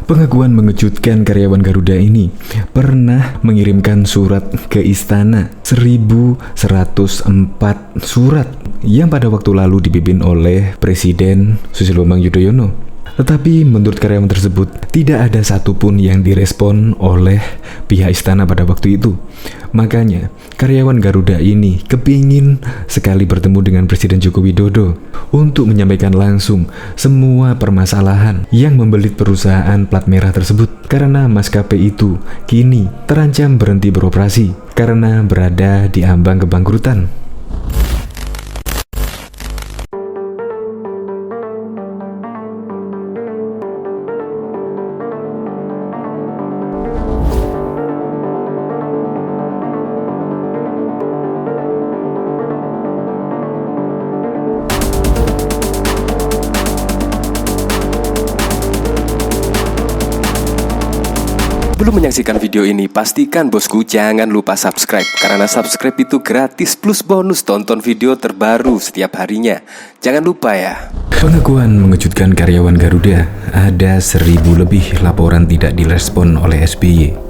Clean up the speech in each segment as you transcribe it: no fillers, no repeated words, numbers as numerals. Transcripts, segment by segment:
Pengakuan mengejutkan karyawan Garuda ini pernah mengirimkan surat ke istana 1104 surat yang pada waktu lalu dipimpin oleh Presiden Susilo Bambang Yudhoyono. Tetapi menurut karyawan tersebut tidak ada satupun yang direspon oleh pihak istana pada waktu itu. Makanya karyawan Garuda ini kepingin sekali bertemu dengan Presiden Joko Widodo untuk menyampaikan langsung semua permasalahan yang membelit perusahaan plat merah tersebut, karena maskapai itu kini terancam berhenti beroperasi karena berada di ambang kebangkrutan. Sebelum menyaksikan video ini, pastikan bosku jangan lupa subscribe, karena subscribe itu gratis plus bonus tonton video terbaru setiap harinya. Jangan lupa ya. Pengakuan mengejutkan karyawan Garuda, ada 1000 lebih laporan tidak direspon oleh SBY.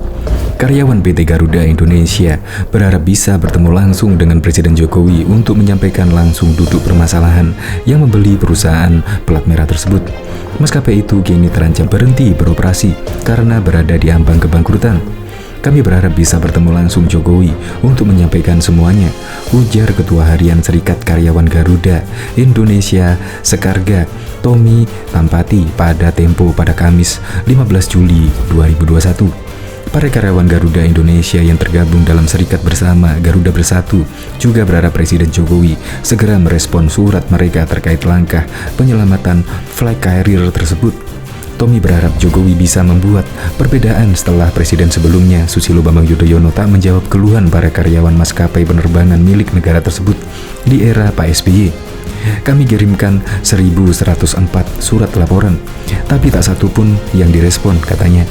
Karyawan PT Garuda Indonesia berharap bisa bertemu langsung dengan Presiden Jokowi untuk menyampaikan langsung duduk permasalahan yang membeli perusahaan plat merah tersebut. Maskapai itu kini terancam berhenti beroperasi karena berada di ambang kebangkrutan. Kami berharap bisa bertemu langsung Jokowi untuk menyampaikan semuanya, ujar Ketua Harian Serikat Karyawan Garuda Indonesia Sekarga, Tommy Tampati pada Tempo pada Kamis 15 Juli 2021. Para karyawan Garuda Indonesia yang tergabung dalam Serikat Bersama Garuda Bersatu juga berharap Presiden Jokowi segera merespon surat mereka terkait langkah penyelamatan flag carrier tersebut. Tommy berharap Jokowi bisa membuat perbedaan setelah Presiden sebelumnya Susilo Bambang Yudhoyono tak menjawab keluhan para karyawan maskapai penerbangan milik negara tersebut di era Pak SBY. Kami kirimkan 1104 surat laporan, tapi tak satu pun yang direspon, katanya.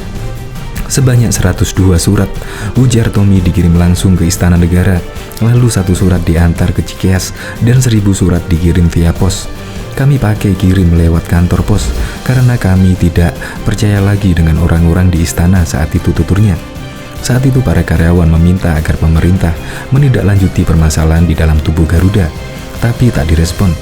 Sebanyak 102 surat, ujar Tommy, dikirim langsung ke Istana Negara, lalu 1 surat diantar ke Cikeas, dan 1000 surat dikirim via pos. Kami pakai kirim lewat kantor pos, karena kami tidak percaya lagi dengan orang-orang di istana saat itu, tuturnya. Saat itu para karyawan meminta agar pemerintah menindaklanjuti permasalahan di dalam tubuh Garuda, tapi tak direspon.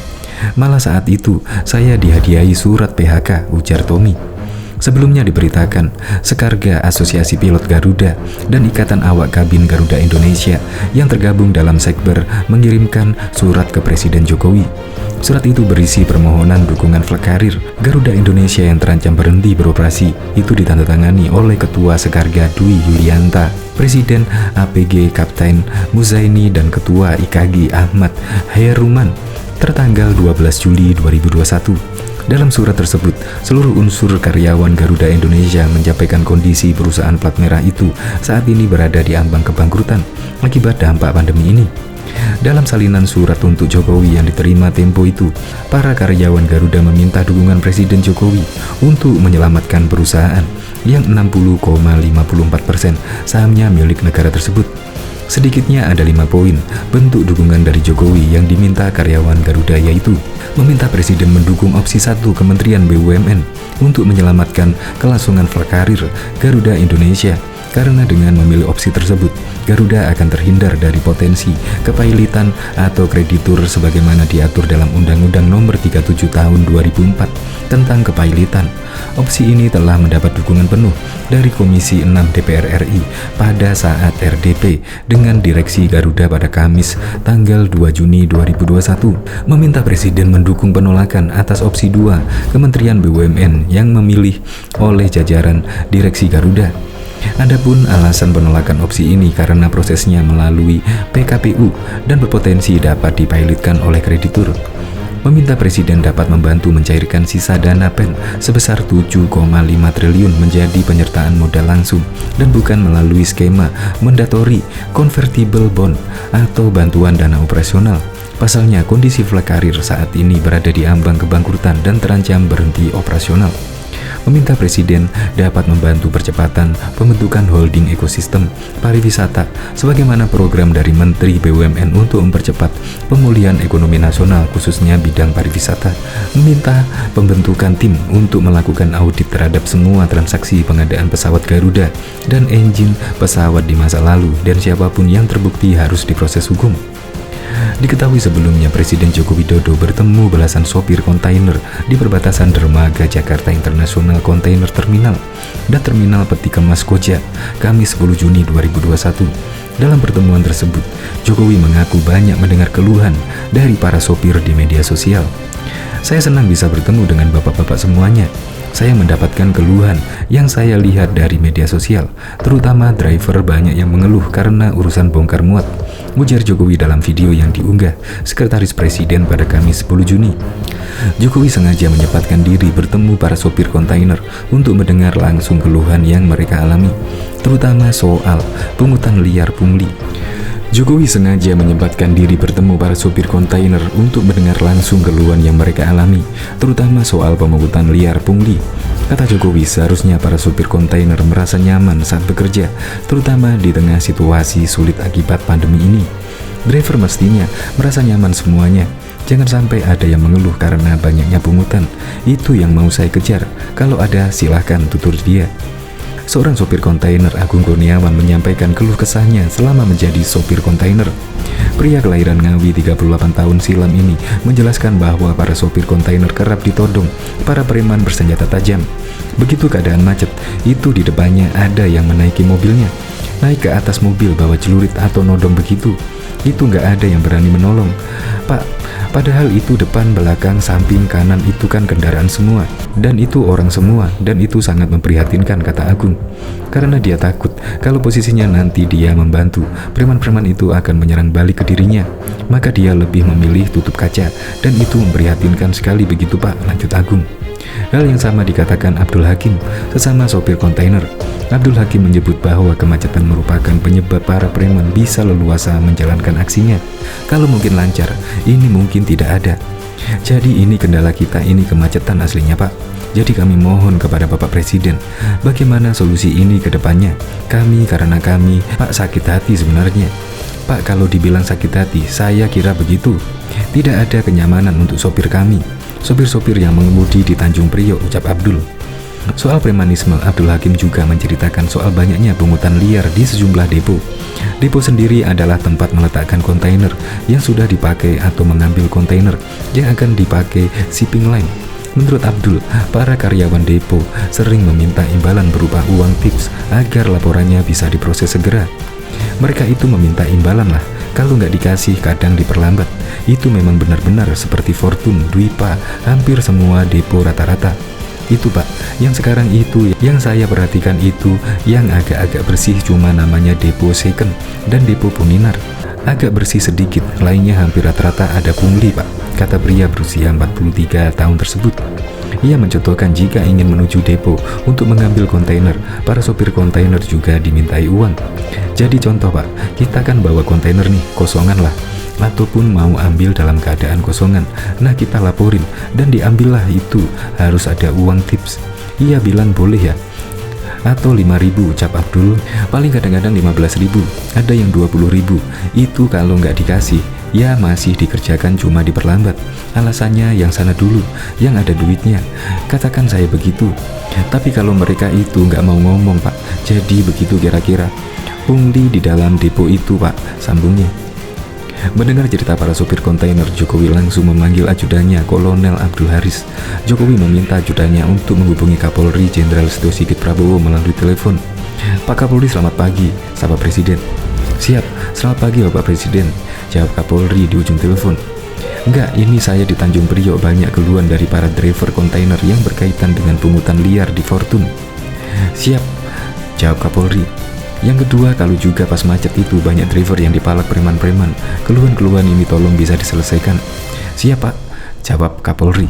Malah saat itu saya dihadiahi surat PHK, ujar Tommy. Sebelumnya diberitakan, Sekarga Asosiasi Pilot Garuda dan Ikatan Awak Kabin Garuda Indonesia yang tergabung dalam Sekber mengirimkan surat ke Presiden Jokowi. Surat itu berisi permohonan dukungan flag carrier Garuda Indonesia yang terancam berhenti beroperasi. Itu ditandatangani oleh Ketua Sekarga Dwi Yulianta, Presiden APG Kapten Muzaini, dan Ketua IKG Ahmad Heruman tertanggal 12 Juli 2021. Dalam surat tersebut, seluruh unsur karyawan Garuda Indonesia menyampaikan kondisi perusahaan plat merah itu saat ini berada di ambang kebangkrutan akibat dampak pandemi ini. Dalam salinan surat untuk Jokowi yang diterima Tempo itu, para karyawan Garuda meminta dukungan Presiden Jokowi untuk menyelamatkan perusahaan yang 60,54% sahamnya milik negara tersebut. Sedikitnya ada 5 poin bentuk dukungan dari Jokowi yang diminta karyawan Garuda, yaitu meminta Presiden mendukung opsi 1 Kementerian BUMN untuk menyelamatkan kelangsungan flag carrier Garuda Indonesia, karena dengan memilih opsi tersebut, Garuda akan terhindar dari potensi kepailitan atau kreditur sebagaimana diatur dalam Undang-Undang Nomor 37 Tahun 2004 tentang kepailitan. Opsi ini telah mendapat dukungan penuh dari Komisi 6 DPR RI pada saat RDP dengan Direksi Garuda pada Kamis tanggal 2 Juni 2021 meminta Presiden mendukung penolakan atas opsi 2 Kementerian BUMN yang memilih oleh jajaran Direksi Garuda. Adapun alasan penolakan opsi ini karena prosesnya melalui PKPU dan berpotensi dapat dipailitkan oleh kreditur. Meminta Presiden dapat membantu mencairkan sisa dana PEN sebesar 7,5 triliun menjadi penyertaan modal langsung dan bukan melalui skema mandatory convertible bond atau bantuan dana operasional. Pasalnya, kondisi flag carrier saat ini berada di ambang kebangkrutan dan terancam berhenti operasional. meminta Presiden dapat membantu percepatan pembentukan holding ekosistem pariwisata sebagaimana program dari Menteri BUMN untuk mempercepat pemulihan ekonomi nasional khususnya bidang pariwisata, meminta pembentukan tim untuk melakukan audit terhadap semua transaksi pengadaan pesawat Garuda dan engine pesawat di masa lalu dan siapapun yang terbukti harus diproses hukum. Diketahui sebelumnya Presiden Joko Widodo bertemu belasan sopir kontainer di perbatasan dermaga Jakarta International Container Terminal dan Terminal Peti Kemas Koja, Kamis 10 Juni 2021. Dalam pertemuan tersebut, Jokowi mengaku banyak mendengar keluhan dari para sopir di media sosial. Saya senang bisa bertemu dengan bapak-bapak semuanya. Saya mendapatkan keluhan yang saya lihat dari media sosial, terutama driver banyak yang mengeluh karena urusan bongkar muat, ujar Jokowi dalam video yang diunggah Sekretaris Presiden pada Kamis 10 Juni. Jokowi sengaja menyempatkan diri bertemu para sopir kontainer untuk mendengar langsung keluhan yang mereka alami, terutama soal pungutan liar pungli. Jokowi sengaja menyempatkan diri bertemu para sopir kontainer untuk mendengar langsung keluhan yang mereka alami, terutama soal pemungutan liar pungli. Kata Jokowi, seharusnya para sopir kontainer merasa nyaman saat bekerja, terutama di tengah situasi sulit akibat pandemi ini. Driver mestinya merasa nyaman semuanya. Jangan sampai ada yang mengeluh karena banyaknya pungutan. Itu yang mau saya kejar. Kalau ada, silahkan tutur dia. Seorang sopir kontainer, Agung Kurniawan, menyampaikan keluh kesahnya selama menjadi sopir kontainer. Pria kelahiran Ngawi 38 tahun silam ini menjelaskan bahwa para sopir kontainer kerap ditodong para preman bersenjata tajam. Begitu keadaan macet, itu di depannya ada yang menaiki mobilnya, naik ke atas mobil bawa celurit atau nodong begitu. Itu nggak ada yang berani menolong. Pak, padahal itu depan, belakang, samping, kanan itu kan kendaraan semua. Dan itu orang semua, dan itu sangat memprihatinkan, kata Agung. Karena dia takut kalau posisinya nanti dia membantu, preman-preman itu akan menyerang balik ke dirinya. Maka dia lebih memilih tutup kaca, dan itu memprihatinkan sekali begitu Pak, lanjut Agung. Hal yang sama dikatakan Abdul Hakim, sesama sopir kontainer. Abdul Hakim menyebut bahwa kemacetan merupakan penyebab para preman bisa leluasa menjalankan aksinya. Kalau mungkin lancar, ini mungkin tidak ada. Jadi ini kendala kita, ini kemacetan aslinya Pak. Jadi kami mohon kepada Bapak Presiden, bagaimana solusi ini ke depannya? Karena kami, Pak, sakit hati sebenarnya. Pak, kalau dibilang sakit hati, saya kira begitu. Tidak ada kenyamanan untuk sopir kami, sopir-sopir yang mengemudi di Tanjung Priok, ucap Abdul. Soal premanisme, Abdul Hakim juga menceritakan soal banyaknya pungutan liar di sejumlah depo. Depo sendiri adalah tempat meletakkan kontainer yang sudah dipakai atau mengambil kontainer yang akan dipakai shipping line. Menurut Abdul, para karyawan depo sering meminta imbalan berupa uang tips agar laporannya bisa diproses segera. Mereka itu meminta imbalan lah, kalau nggak dikasih kadang diperlambat. Itu memang benar-benar seperti Fortune, Dwipa, hampir semua depo rata-rata. Itu Pak, yang sekarang itu yang saya perhatikan itu yang agak-agak bersih cuma namanya depo second dan depo Puninar. Agak bersih sedikit, lainnya hampir rata-rata ada pungli Pak, kata pria berusia 43 tahun tersebut. Ia mencontohkan jika ingin menuju depo untuk mengambil kontainer, para sopir kontainer juga dimintai uang. Jadi contoh Pak, kita kan bawa kontainer nih, kosongan lah, ataupun mau ambil dalam keadaan kosongan. Nah kita laporin dan diambillah, itu harus ada uang tips. Ia bilang boleh ya, atau 5.000, ucap Abdul. Paling kadang-kadang 15.000, ada yang 20.000. Itu kalau nggak dikasih, ya masih dikerjakan cuma diperlambat. Alasannya yang sana dulu, yang ada duitnya. Katakan saya begitu. Tapi kalau mereka itu nggak mau ngomong Pak, jadi begitu kira-kira. Pungli di dalam depo itu Pak, sambungnya. Mendengar cerita para sopir kontainer, Jokowi langsung memanggil ajudannya, Kolonel Abdul Haris. Jokowi meminta ajudannya untuk menghubungi Kapolri Jenderal Listio Sigit Prabowo melalui telepon. Pak Kapolri, selamat pagi, sapa Presiden. Siap, selamat pagi Bapak Presiden, jawab Kapolri di ujung telepon. Enggak, ini saya di Tanjung Priok, banyak keluhan dari para driver kontainer yang berkaitan dengan pungutan liar di Fortune. Siap, jawab Kapolri. Yang kedua, kalau juga pas macet itu banyak driver yang dipalak preman-preman. Keluhan-keluhan ini tolong bisa diselesaikan. Siap Pak, jawab Kapolri.